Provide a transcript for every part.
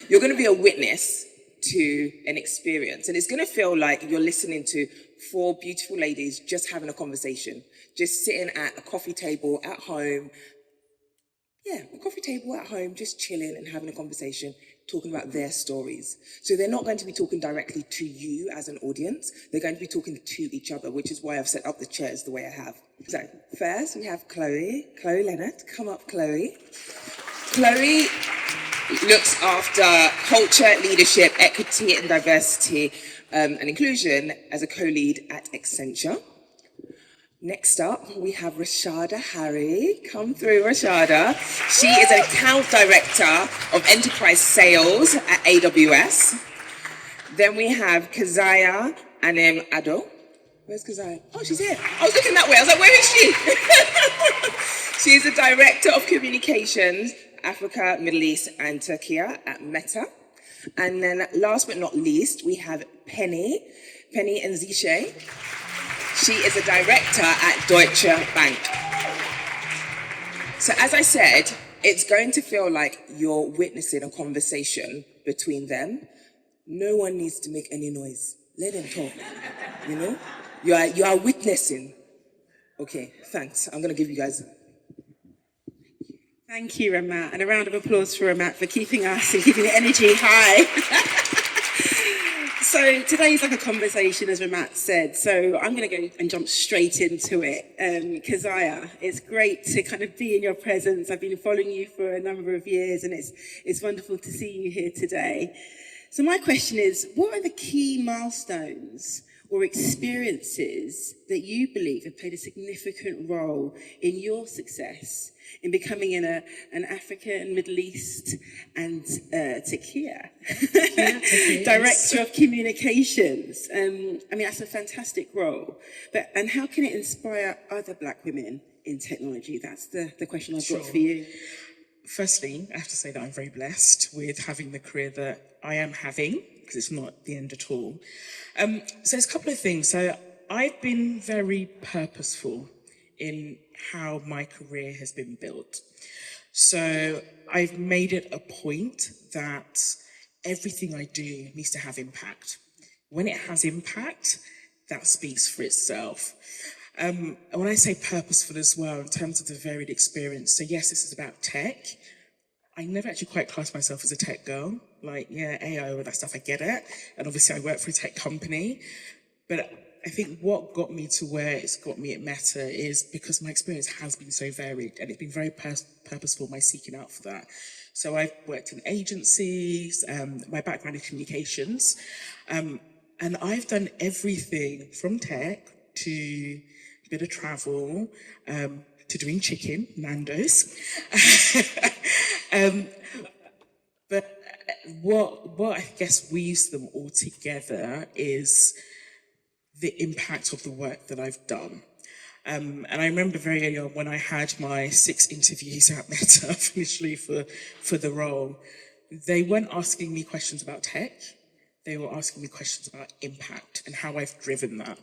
you're going to be a witness to an experience, and it's going to feel like you're listening to four beautiful ladies just having a conversation, just sitting at a coffee table at home. Yeah, a coffee table at home, just chilling and having a conversation, talking about their stories. So they're not going to be talking directly to you as an audience. They're going to be talking to each other, which is why I've set up the chairs the way I have. So first we have Chloé Leonard. Come up, Chloé. Chloé looks after culture, leadership, equity and diversity and inclusion as a co-lead at Accenture. Next up, we have Rashada Harry. Come through, Rashada. She is an account director of enterprise sales at AWS. Then we have Kezia Anim-Addo. Where's Kezia? Oh, she's here. I was looking that way. I was like, where is she? She's the director of communications, Africa, Middle East, and Turkey at Meta. And then last but not least, we have Penny Ezechie. She is a director at Deutsche Bank. So as I said, it's going to feel like you're witnessing a conversation between them. No one needs to make any noise. Let them talk, you know? You are witnessing. Okay, thanks. I'm gonna give you guys. Thank you, Ramat, and a round of applause for Ramat for keeping us and keeping the energy high. So today's like a conversation, as Ramat said, so I'm going to go and jump straight into it. Kezia, it's great to kind of be in your presence. I've been following you for a number of years, and it's wonderful to see you here today. So my question is, what are the key milestones or experiences that you believe have played a significant role in your success in becoming an African, Middle East and Turkey Director of Communications? I mean, that's a fantastic role. And how can it inspire other Black women in technology? That's the question I've got for you. Firstly, I have to say that I'm very blessed with having the career that I am having, because it's not the end at all. So there's a couple of things. So I've been very purposeful in how my career has been built. So I've made it a point that everything I do needs to have impact. When it has impact, that speaks for itself. And when I say purposeful as well, in terms of the varied experience, so yes, this is about tech. I never actually quite classed myself as a tech girl. Like, yeah, AI, all that stuff, I get it. And obviously I work for a tech company. But I think what got me to where it's got me at Meta is because my experience has been so varied, and it's been very purposeful, my seeking out for that. So I've worked in agencies, my background is communications, and I've done everything from tech to a bit of travel, to doing chicken, Nando's. But what I guess weaves them all together is the impact of the work that I've done. And I remember very early on when I had my 6 interviews at Meta initially for the role, they weren't asking me questions about tech, they were asking me questions about impact and how I've driven that.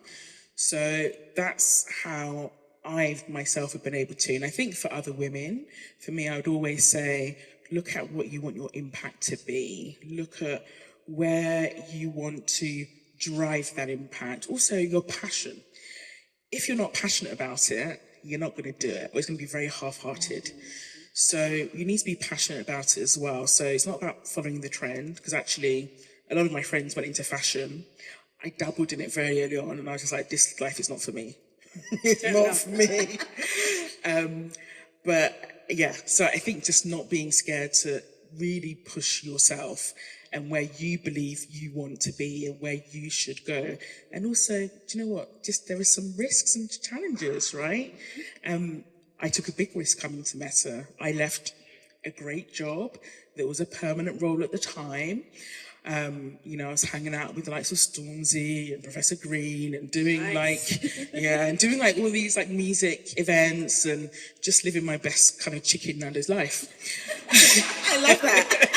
So that's how I myself have been able to. And I think for other women, for me, I would always say, look at what you want your impact to be. Look at where you want to drive that impact. Also, your passion. If you're not passionate about it, you're not going to do it, or it's going to be very half-hearted. So you need to be passionate about it as well. So it's not about following the trend, because actually a lot of my friends went into fashion. I dabbled in it very early on, and I was just like, this life is not for me. It's not for me. But yeah, so I think just not being scared to really push yourself and where you believe you want to be and where you should go. And also, do you know what? Just there are some risks and challenges, right? I took a big risk coming to Meta. I left a great job. There was a permanent role at the time. You know, I was hanging out with the likes of Stormzy and Professor Green and doing and doing like all these like music events and just living my best kind of chicken Nando's life. I love that.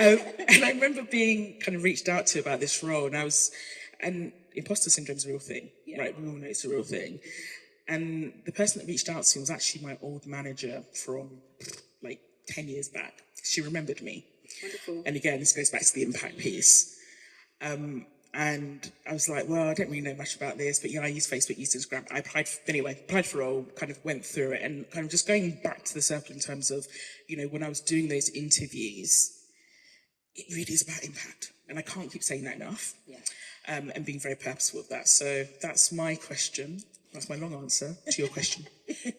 And I remember being kind of reached out to about this role, and imposter syndrome is a real thing, right? We all know it's a real thing. And the person that reached out to me was actually my old manager from like 10 years back. She remembered me. Wonderful. And again, this goes back to the impact piece. And I was like, well, I don't really know much about this, but I use Facebook, use Instagram. I applied for a role, kind of went through it, and kind of just going back to the circle in terms of, when I was doing those interviews, it really is about impact. And I can't keep saying that enough. Yeah. And being very purposeful with that. So that's my question. That's my long answer to your question.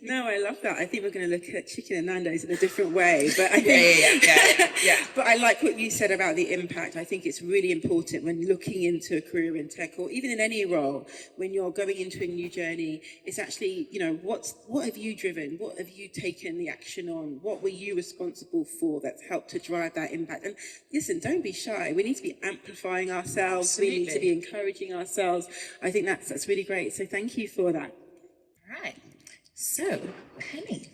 No, I love that. I think we're going to look at chicken and Nando's in a different way. But I think, yeah. But I like what you said about the impact. I think it's really important when looking into a career in tech, or even in any role, when you're going into a new journey, it's actually, what have you driven? What have you taken the action on? What were you responsible for that's helped to drive that impact? And listen, don't be shy. We need to be amplifying ourselves. Absolutely. We need to be encouraging ourselves. I think that's really great. So thank you for that. All right. So, Penny,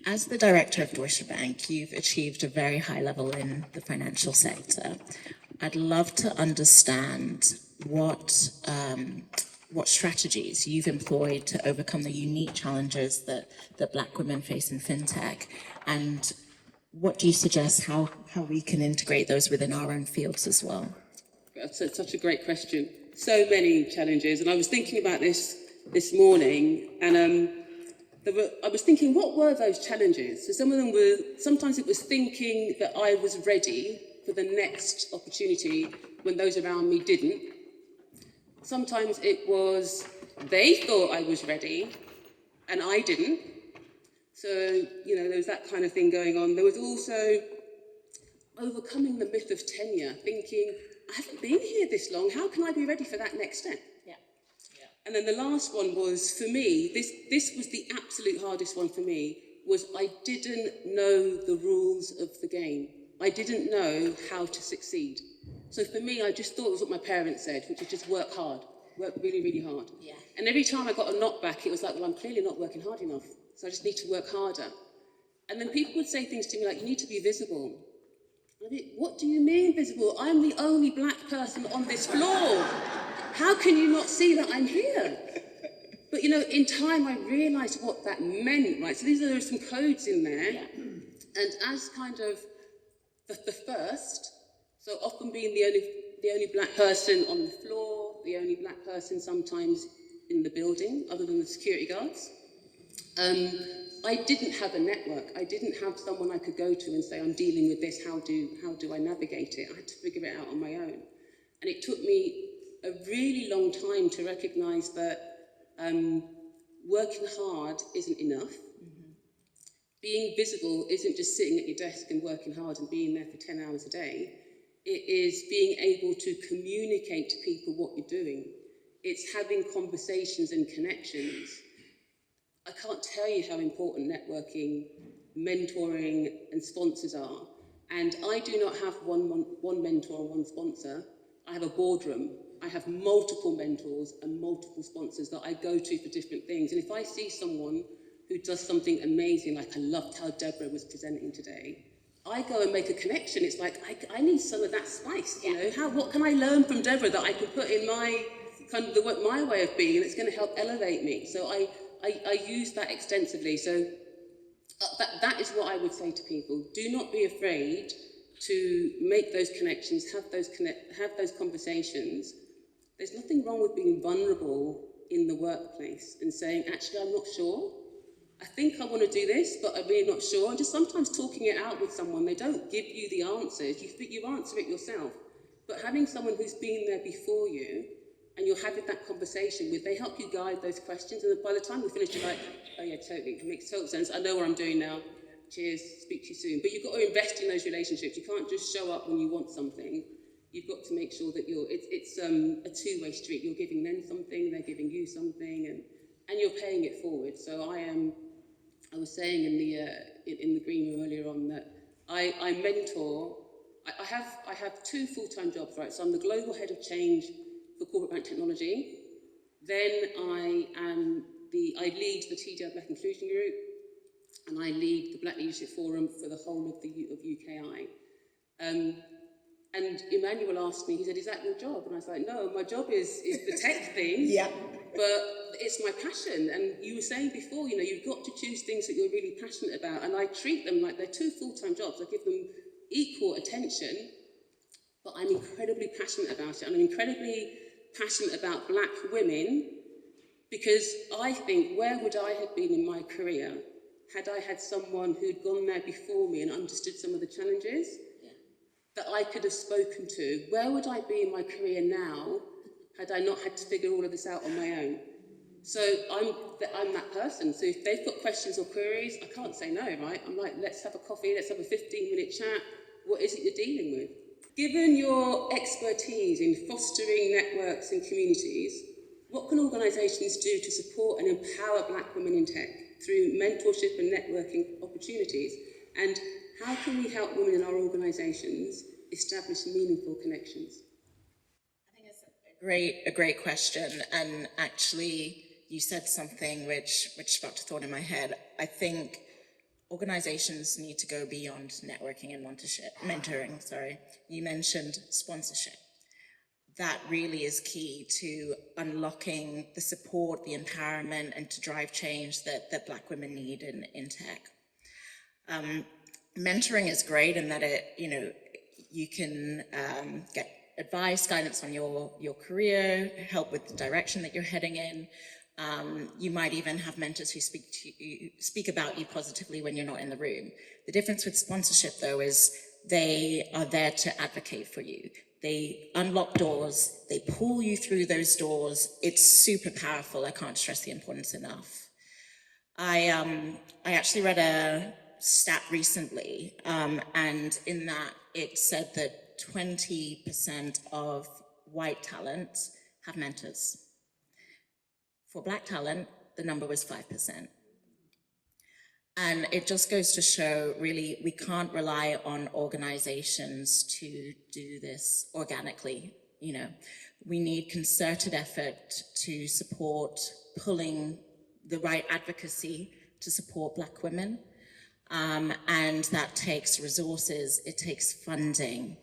as the director of Deutsche Bank, you've achieved a very high level in the financial sector. I'd love to understand what strategies you've employed to overcome the unique challenges that Black women face in fintech, and what do you suggest how we can integrate those within our own fields as well? That's such a great question. So many challenges, and I was thinking about this morning, and I was thinking, what were those challenges? So some of them were, sometimes it was thinking that I was ready for the next opportunity when those around me didn't. Sometimes it was they thought I was ready and I didn't. So, there was that kind of thing going on. There was also overcoming the myth of tenure, thinking, I haven't been here this long, how can I be ready for that next step? And then the last one was, for me, this was the absolute hardest one for me, was I didn't know the rules of the game. I didn't know how to succeed. So for me, I just thought it was what my parents said, which is just work hard, work really, really hard. Yeah. And every time I got a knockback, it was like, well, I'm clearly not working hard enough, so I just need to work harder. And then people would say things to me like, you need to be visible. I think, what do you mean visible? I'm the only Black person on this floor. How can you not see that I'm here? But, in time, I realised what that meant, right? So there are some codes in there. Yeah. And as kind of the first, so often being the only Black person on the floor, the only Black person sometimes in the building, other than the security guards, I didn't have a network. I didn't have someone I could go to and say, I'm dealing with this, how do I navigate it? I had to figure it out on my own. And it took me a really long time to recognise that working hard isn't enough. Mm-hmm. Being visible isn't just sitting at your desk and working hard and being there for 10 hours a day. It is being able to communicate to people what you're doing. It's having conversations and connections. I can't tell you how important networking, mentoring and sponsors are. And I do not have one mentor and one sponsor. I have a boardroom. I have multiple mentors and multiple sponsors that I go to for different things. And if I see someone who does something amazing, like I loved how Deborah was presenting today, I go and make a connection. It's like, I need some of that spice, what can I learn from Deborah that I can put in my my way of being, and it's going to help elevate me. So I use that extensively. So that is what I would say to people. Do not be afraid to make those connections, have those conversations. There's nothing wrong with being vulnerable in the workplace and saying, actually, I'm not sure. I think I want to do this, but I'm really not sure. And just sometimes talking it out with someone, they don't give you the answers. You answer it yourself. But having someone who's been there before you and you're having that conversation with, they help you guide those questions. And by the time we finish, you're like, oh yeah, totally, it makes total sense. I know what I'm doing now. Cheers, speak to you soon. But you've got to invest in those relationships. You can't just show up when you want something. You've got to make sure that it's a two-way street. You're giving them something, they're giving you something, and you're paying it forward. So I was saying in the green room earlier on that I mentor. I have two full-time jobs, right? So I'm the global head of change for corporate bank technology. Then I lead the TDI Black Inclusion Group, and I lead the Black Leadership Forum for the whole of UKI. And Emmanuel asked me, he said, is that your job? And I was like, no, my job is the tech thing, yeah. But it's my passion. And you were saying before, you've got to choose things that you're really passionate about. And I treat them like they're two full-time jobs. I give them equal attention, but I'm incredibly passionate about it. And I'm incredibly passionate about Black women because I think, where would I have been in my career had I had someone who'd gone there before me and understood some of the challenges that I could have spoken to? Where would I be in my career now had I not had to figure all of this out on my own? So I'm that person. So if they've got questions or queries, I can't say no, right? I'm like, let's have a coffee, let's have a 15-minute chat. What is it you're dealing with? Given your expertise in fostering networks and communities, what can organisations do to support and empower Black women in tech through mentorship and networking opportunities? And how can we help women in our organisations establish meaningful connections? I think it's a great question. And actually, you said something which sparked a thought in my head. I think organizations need to go beyond networking and mentoring. You mentioned sponsorship. That really is key to unlocking the support, the empowerment, and to drive change that Black women need in tech. Mentoring is great in that you can get advice, guidance on your career, help with the direction that you're heading in. You might even have mentors who speak about you positively when you're not in the room. The difference with sponsorship, though, is they are there to advocate for you. They unlock doors, they pull you through those doors. It's super powerful. I can't stress the importance enough. I actually read a stat recently, and in that it said that 20% of white talent have mentors. For Black talent, the number was 5%. And it just goes to show, really, we can't rely on organizations to do this organically. We need concerted effort to support pulling the right advocacy to support Black women. And that takes resources, it takes funding.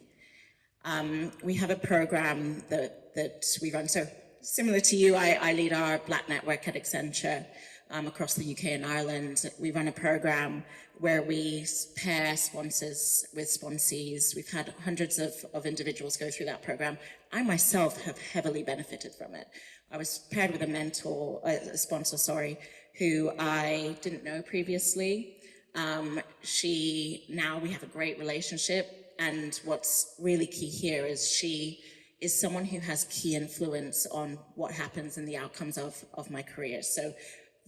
We have a program that we run. So similar to you, I lead our Black network at Accenture across the UK and Ireland. We run a program where we pair sponsors with sponsees. We've had hundreds of individuals go through that program. I myself have heavily benefited from it. I was paired with a sponsor, who I didn't know previously. Now we have a great relationship, and what's really key here is she is someone who has key influence on what happens and the outcomes of my career. So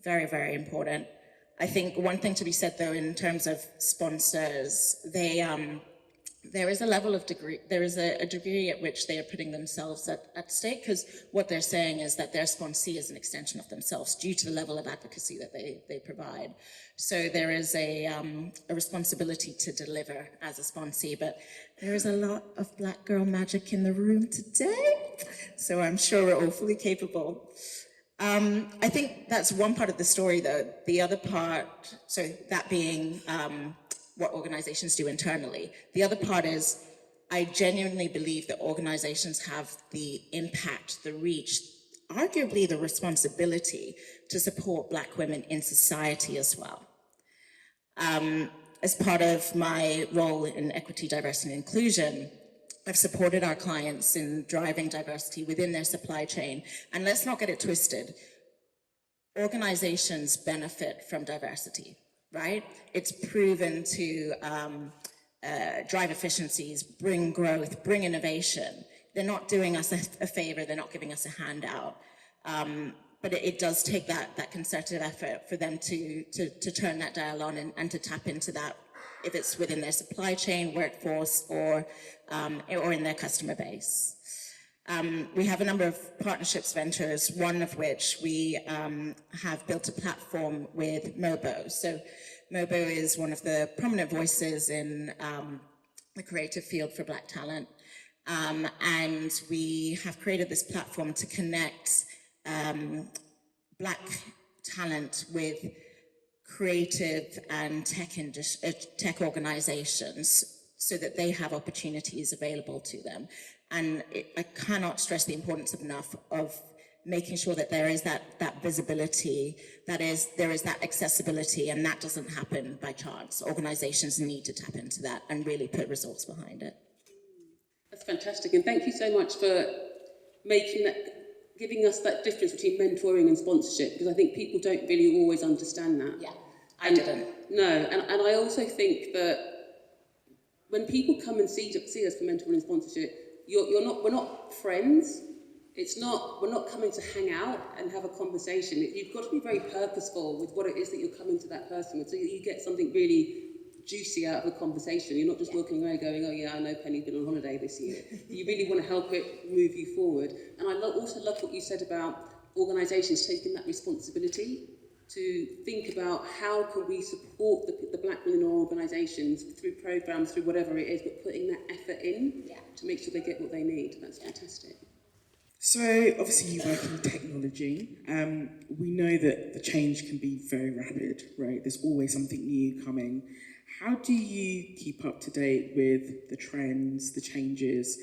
very, very important. I think one thing to be said, though, in terms of sponsors, there is a level of degree, there is a degree at which they are putting themselves at stake, because what they're saying is that their sponsee is an extension of themselves due to the level of advocacy that they provide. So there is a responsibility to deliver as a sponsee, but there is a lot of Black girl magic in the room today, so I'm sure we're all fully capable. I think that's one part of the story, though. The other part, so that being what organizations do internally. The other part is, I genuinely believe that organizations have the impact, the reach, arguably the responsibility to support Black women in society as well. As part of my role in equity, diversity, and inclusion, I've supported our clients in driving diversity within their supply chain. And let's not get it twisted. Organizations benefit from diversity, right? It's proven to drive efficiencies, bring growth, bring innovation. They're not doing us a favor, they're not giving us a handout. But it does take that concerted effort for them to turn that dial on and to tap into that, if it's within their supply chain, workforce, or in their customer base. We have a number of partnerships ventures, one of which we have built a platform with Mobo. So Mobo is one of the prominent voices in the creative field for Black talent. And we have created this platform to connect Black talent with creative and tech organizations so that they have opportunities available to them. And I cannot stress the importance enough of making sure that there is that visibility, there is that accessibility, and that doesn't happen by chance. Organizations need to tap into that and really put results behind it. That's fantastic, and thank you so much for giving us that difference between mentoring and sponsorship, because I think people don't really always understand that. Yeah, I didn't. No, and I also think that when people come and see us for mentoring and sponsorship, we're not friends. We're not coming to hang out and have a conversation. You've got to be very purposeful with what it is that you're coming to that person with, so you get something really juicy out of a conversation. You're not just walking away going, oh yeah, I know Penny's been on holiday this year. You really want to help it move you forward. And I also love what you said about organisations taking that responsibility to think about how can we support the black women in our organisations through programmes, through whatever it is, but putting that effort in to make sure they get what they need. That's fantastic. So obviously you work in technology. We know that the change can be very rapid, right? There's always something new coming. How do you keep up to date with the trends, the changes?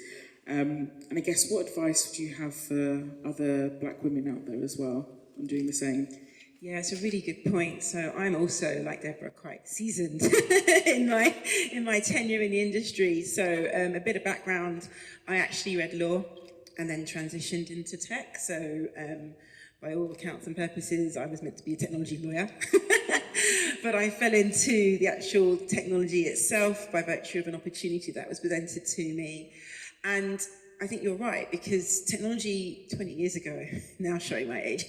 And I guess what advice do you have for other black women out there as well on doing the same? Yeah, it's a really good point. So I'm also, like Deborah, quite seasoned in my tenure in the industry. So a bit of background, I actually read law and then transitioned into tech. So by all accounts and purposes, I was meant to be a technology lawyer. But I fell into the actual technology itself by virtue of an opportunity that was presented to me. And I think you're right, because technology 20 years ago, now showing my age,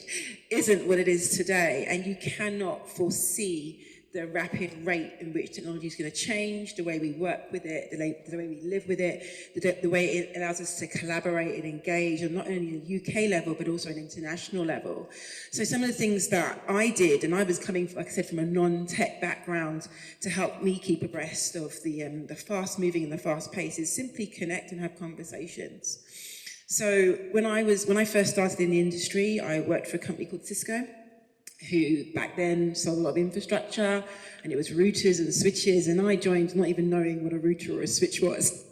isn't what it is today. And you cannot foresee the rapid rate in which technology is going to change, the way we work with it, the way we live with it, the way it allows us to collaborate and engage on not only a UK level, but also an international level. So some of the things that I did, and I was coming, like I said, from a non-tech background to help me keep abreast of the fast-moving and the fast-paced, is simply connect and have conversations. So when I first started in the industry, I worked for a company called Cisco, who back then sold a lot of infrastructure, and it was routers and switches, and I joined not even knowing what a router or a switch was.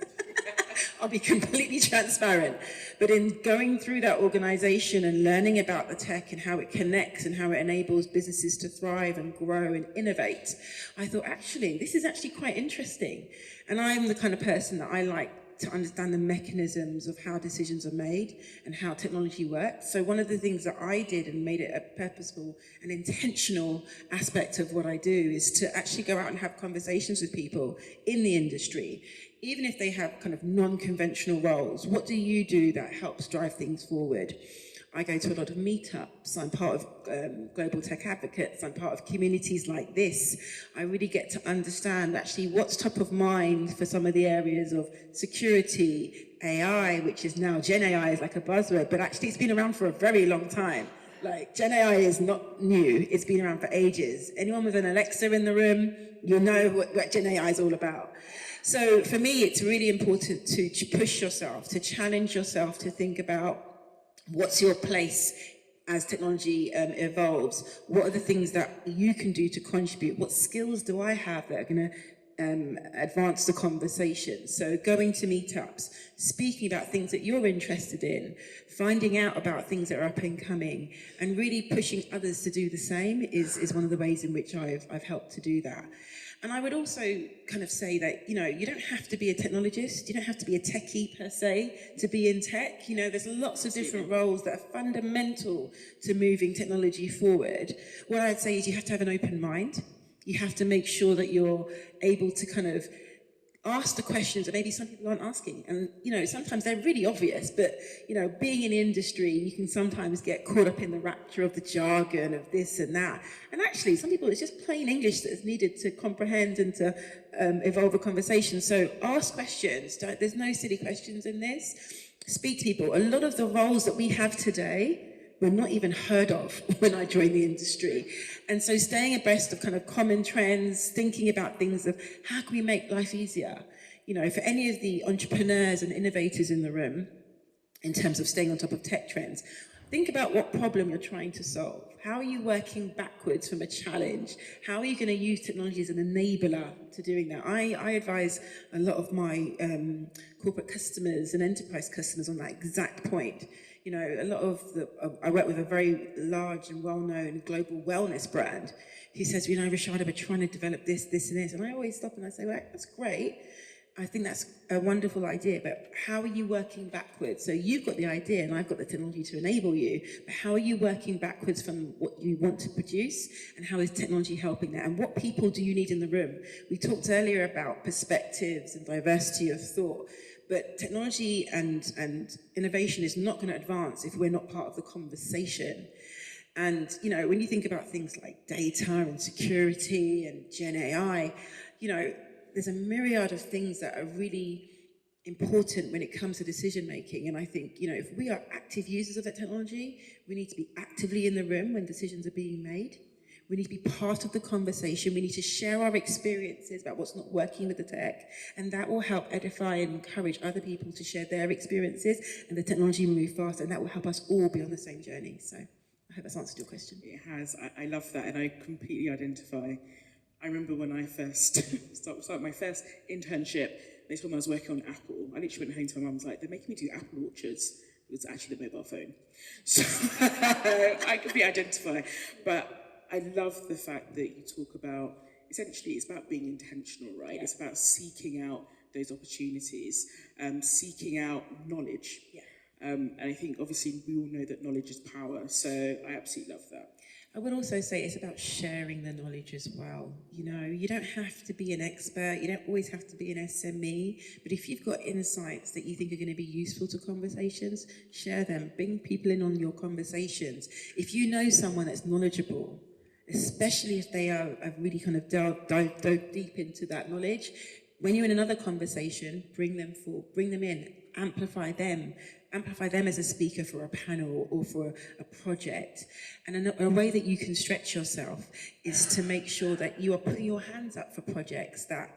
I'll be completely transparent. But in going through that organization and learning about the tech and how it connects and how it enables businesses to thrive and grow and innovate, I thought, actually, this is actually quite interesting. And I'm the kind of person that I like to understand the mechanisms of how decisions are made and how technology works. So one of the things that I did and made it a purposeful and intentional aspect of what I do is to actually go out and have conversations with people in the industry, even if they have kind of non-conventional roles. What do you do that helps drive things forward? I go to a lot of meetups. I'm part of Global Tech Advocates. I'm part of communities like this. I really get to understand actually what's top of mind for some of the areas of security, AI, which is now Gen AI is like a buzzword, but actually it's been around for a very long time. Like Gen AI is not new. It's been around for ages. Anyone with an Alexa in the room, you'll know what Gen AI is all about. So for me, it's really important to push yourself, to challenge yourself, to think about what's your place as technology evolves? What are the things that you can do to contribute? What skills do I have that are going to advance the conversation? So going to meetups, speaking about things that you're interested in, finding out about things that are up and coming, and really pushing others to do the same is one of the ways in which I've helped to do that. And I would also kind of say that, you don't have to be a technologist, you don't have to be a techie per se to be in tech. There's lots of different roles that are fundamental to moving technology forward. What I'd say is you have to have an open mind. You have to make sure that you're able to kind of ask the questions that maybe some people aren't asking. And, sometimes they're really obvious, but, being in the industry, you can sometimes get caught up in the rapture of the jargon of this and that. And actually, some people, it's just plain English that is needed to comprehend and to evolve a conversation. So ask questions. There's no silly questions in this. Speak to people. A lot of the roles that we have today were not even heard of when I joined the industry. And so staying abreast of kind of common trends, thinking about things of how can we make life easier? For any of the entrepreneurs and innovators in the room, in terms of staying on top of tech trends, Think about what problem you're trying to solve. How are you working backwards from a challenge? How are you going to use technology as an enabler to doing that? I advise a lot of my corporate customers and enterprise customers on that exact point. You know, a lot of I work with a very large and well-known global wellness brand who says, you know, Rashada, we're trying to develop this, this, and this. And I always stop and I say, well, that's great. I think that's a wonderful idea, but how are you working backwards? So you've got the idea and I've got the technology to enable you, but how are you working backwards from what you want to produce, and how is technology helping that? And what people do you need in the room? We talked earlier about perspectives and diversity of thought, but technology and innovation is not going to advance if we're not part of the conversation. And, you know, when you think about things like data and security and Gen AI, you know, there's a myriad of things that are really important when it comes to decision making. And I think, you know, if we are active users of that technology, we need to be actively in the room when decisions are being made. We need to be part of the conversation. We need to share our experiences about what's not working with the tech. And that will help edify and encourage other people to share their experiences, and the technology will move faster, and that will help us all be on the same journey. So I hope that's answered your question. It has. I love that, and I completely identify. I remember when I first started my first internship, this time I was working on Apple. I literally went home to my mum and was like, they're making me do Apple orchards. It was actually the mobile phone. So I completely identify. But I love the fact that you talk about, essentially it's about being intentional, right? Yeah. It's about seeking out those opportunities, seeking out knowledge. Yeah. And I think obviously we all know that knowledge is power. So I absolutely love that. I would also say it's about sharing the knowledge as well. You know, you don't have to be an expert. You don't always have to be an SME. But if you've got insights that you think are going to be useful to conversations, share them. Bring people in on your conversations. If you know someone that's knowledgeable, especially if they are really kind of dove deep into that knowledge, when you're in another conversation, bring them in, amplify them as a speaker for a panel or for a project. And a way that you can stretch yourself is to make sure that you are putting your hands up for projects that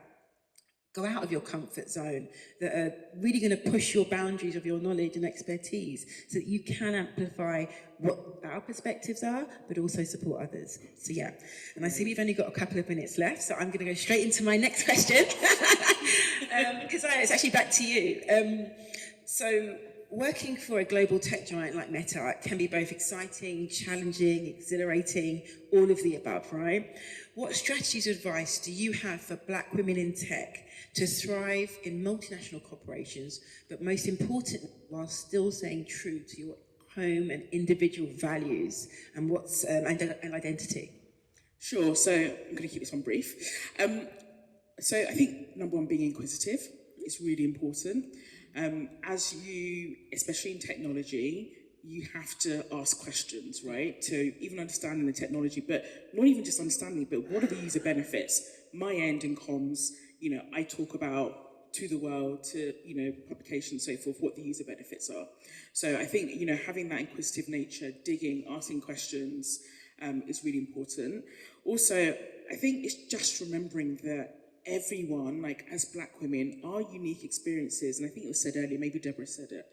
go out of your comfort zone, that are really going to push your boundaries of your knowledge and expertise, so that you can amplify what our perspectives are, but also support others. So yeah, and I see we've only got a couple of minutes left, so I'm going to go straight into my next question. Because it's actually back to you. So working for a global tech giant like Meta can be both exciting, challenging, exhilarating, all of the above, right? What strategies or advice do you have for Black women in tech to thrive in multinational corporations, but most important, while still staying true to your home and individual values and and identity? Sure, so I'm going to keep this one brief. So I think number one, being inquisitive is really important. As you, especially in technology, you have to ask questions, right? To even understanding the technology, but not even just understanding it, but what are the user benefits? My end in comms, you know, I talk about to the world, to, you know, publications, so forth, what the user benefits are. So I think, you know, having that inquisitive nature, digging, asking questions is really important. Also, I think it's just remembering that everyone, like as Black women, our unique experiences, and I think it was said earlier, maybe Deborah said it,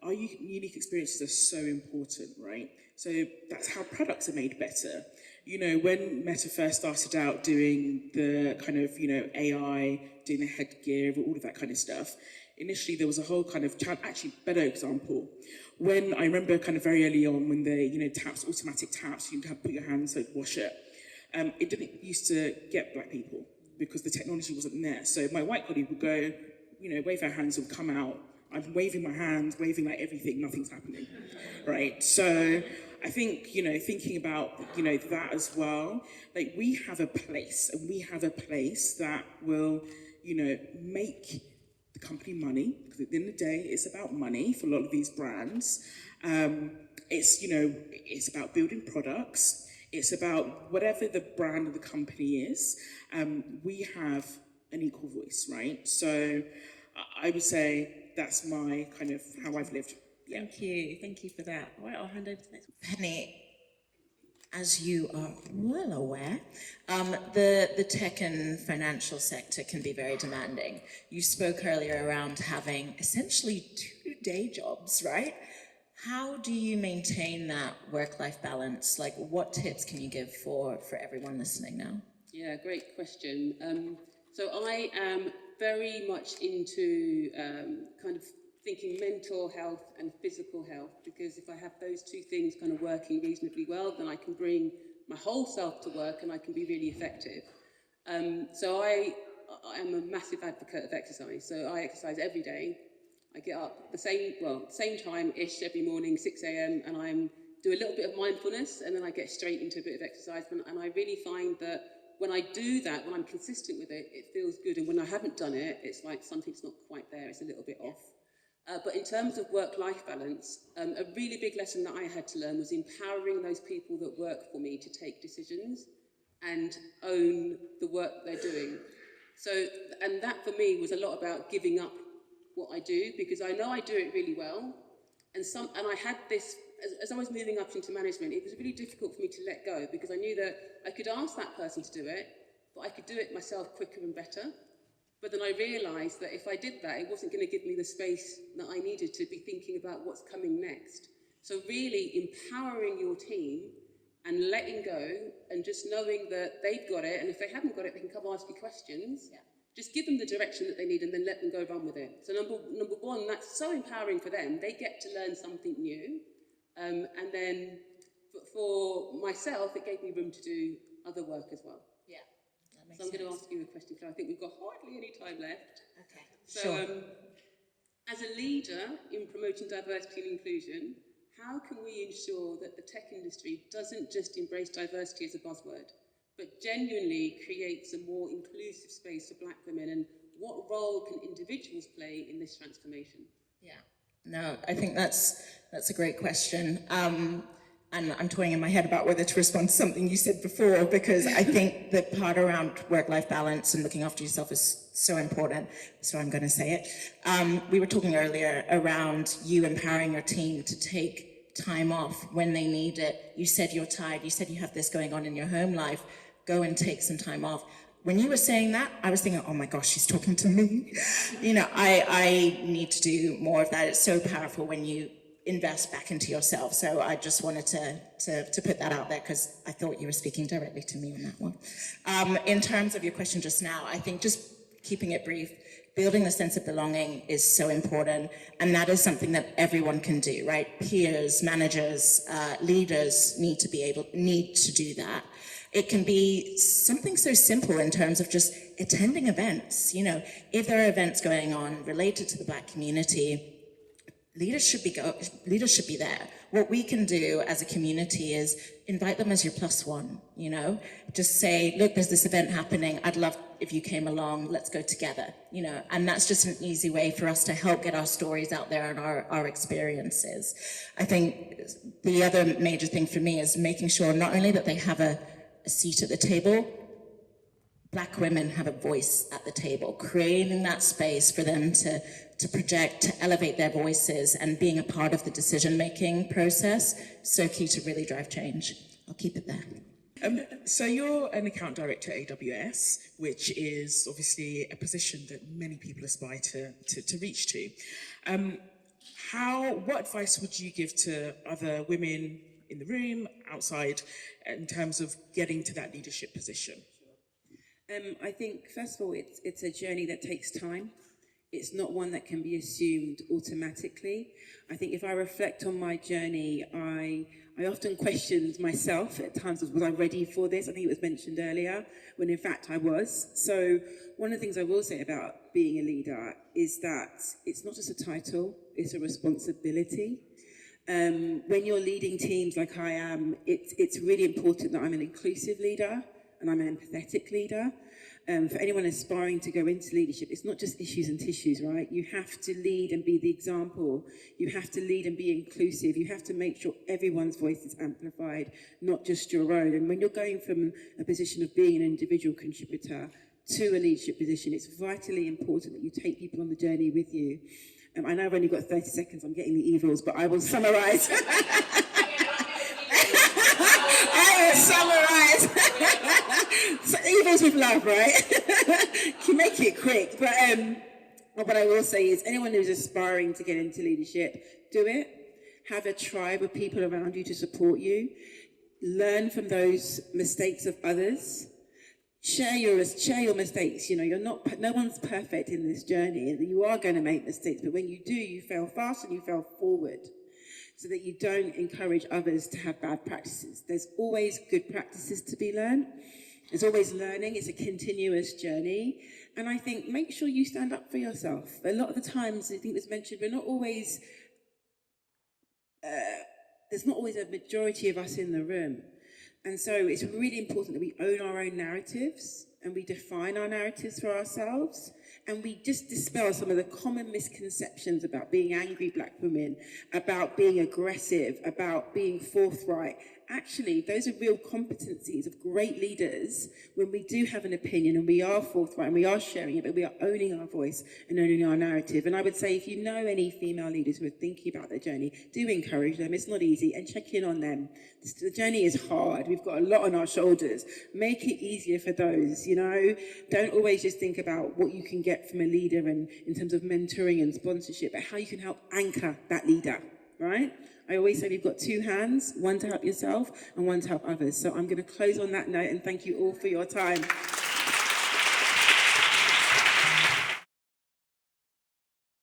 our unique experiences are so important, right? So that's how products are made better. You know, when Meta first started out doing the kind of, you know, AI, doing the headgear, all of that kind of stuff, initially there was a whole kind of, actually better example, when I remember kind of very early on when the, you know, taps, automatic taps, you can put your hands, so wash it. It didn't used to get Black people because the technology wasn't there. So my white colleague would go, you know, wave her hands, would come out. I'm waving my hands, waving like everything, nothing's happening, right? So I think, you know, thinking about, you know, that as well, like we have a place, and we have a place that will, you know, make the company money, because at the end of the day, it's about money for a lot of these brands. It's, you know, it's about building products. It's about whatever the brand of the company is. We have an equal voice, right? So I would say that's my kind of how I've lived. Yeah. Thank you for that. All right, I'll hand over to the next one. Penny, as you are well aware, the tech and financial sector can be very demanding. You spoke earlier around having essentially 2 day jobs, right? How do you maintain that work-life balance? Like, what tips can you give for everyone listening now? Yeah, great question. So I am very much into kind of thinking mental health and physical health, because if I have those two things kind of working reasonably well, then I can bring my whole self to work and I can be really effective. So I am a massive advocate of exercise. So I exercise every day. I get up the same time-ish every morning, 6 a.m, and I do a little bit of mindfulness, and then I get straight into a bit of exercise. And I really find that when I do that, when I'm consistent with it, it feels good. And when I haven't done it, it's like something's not quite there, it's a little bit off. But in terms of work-life balance, a really big lesson that I had to learn was empowering those people that work for me to take decisions and own the work they're doing. So, and that for me was a lot about giving up what I do, because I know I do it really well. And I had this, as I was moving up into management, it was really difficult for me to let go, because I knew that I could ask that person to do it, but I could do it myself quicker and better. But then I realised that if I did that, it wasn't going to give me the space that I needed to be thinking about what's coming next. So really empowering your team and letting go, and just knowing that they've got it, and if they haven't got it, they can come ask you questions. Yeah. Just give them the direction that they need and then let them go run with it. So number one, that's so empowering for them. They get to learn something new. And then for myself, it gave me room to do other work as well. Yeah, that makes sense. I'm going to ask you a question, Chloé. I think we've got hardly any time left. Okay, so, sure. As a leader in promoting diversity and inclusion, how can we ensure that the tech industry doesn't just embrace diversity as a buzzword, but genuinely creates a more inclusive space for Black women? And what role can individuals play in this transformation? Yeah, no, I think that's a great question. And I'm toying in my head about whether to respond to something you said before, because I think the part around work-life balance and looking after yourself is so important, so I'm going to say it. We were talking earlier around you empowering your team to take time off when they need it. You said you're tired, you said you have this going on in your home life, go and take some time off. When you were saying that, I was thinking, oh my gosh, she's talking to me. You know, I need to do more of that. It's so powerful when you invest back into yourself. So I just wanted to put that out there, because I thought you were speaking directly to me on that one. In terms of your question just now, I think just keeping it brief, building the sense of belonging is so important, and that is something that everyone can do, right? Peers, managers, leaders need to do that. It can be something so simple in terms of just attending events. You know, if there are events going on related to the Black community, leaders should be there. What we can do as a community is invite them as your plus one, you know? Just say, look, there's this event happening. I'd love if you came along, let's go together, you know? And that's just an easy way for us to help get our stories out there and our experiences. I think the other major thing for me is making sure not only that they have a seat at the table, Black women have a voice at the table, creating that space for them to project, to elevate their voices, and being a part of the decision-making process, so key to really drive change. I'll keep it there. So you're an account director at AWS, which is obviously a position that many people aspire to reach to. What advice would you give to other women in the room, outside, in terms of getting to that leadership position? I think, first of all, it's a journey that takes time. It's not one that can be assumed automatically. I think if I reflect on my journey, I often questioned myself at times, was I ready for this? I think it was mentioned earlier, when in fact I was. So one of the things I will say about being a leader is that it's not just a title, it's a responsibility. When you're leading teams like I am, it's really important that I'm an inclusive leader and I'm an empathetic leader. For anyone aspiring to go into leadership, it's not just issues and tissues, right? You have to lead and be the example. You have to lead and be inclusive. You have to make sure everyone's voice is amplified, not just your own. And when you're going from a position of being an individual contributor to a leadership position, it's vitally important that you take people on the journey with you. I know I've only got 30 seconds, I'm getting the evils, but I will summarise. So, evils with love, right? You make it quick. But what I will say is, anyone who's aspiring to get into leadership, do it. Have a tribe of people around you to support you. Learn from those mistakes of others. Share your mistakes. You know, no one's perfect in this journey. You are going to make mistakes, but when you do, you fail fast and you fail forward, so that you don't encourage others to have bad practices. There's always good practices to be learned. There's always learning. It's a continuous journey. And I think make sure you stand up for yourself. A lot of the times, I think it was mentioned, we're not always, there's not always a majority of us in the room. And so it's really important that we own our own narratives and we define our narratives for ourselves, and we just dispel some of the common misconceptions about being angry Black women, about being aggressive, about being forthright. Actually, those are real competencies of great leaders when we do have an opinion and we are forthright and we are sharing it, but we are owning our voice and owning our narrative. And I would say if you know any female leaders who are thinking about their journey, do encourage them. It's not easy, and check in on them. The journey is hard. We've got a lot on our shoulders. Make it easier for those, you know. Don't always just think about what you can get from a leader and in terms of mentoring and sponsorship, but how you can help anchor that leader, right? I always say you've got two hands, one to help yourself and one to help others. So I'm going to close on that note and thank you all for your time.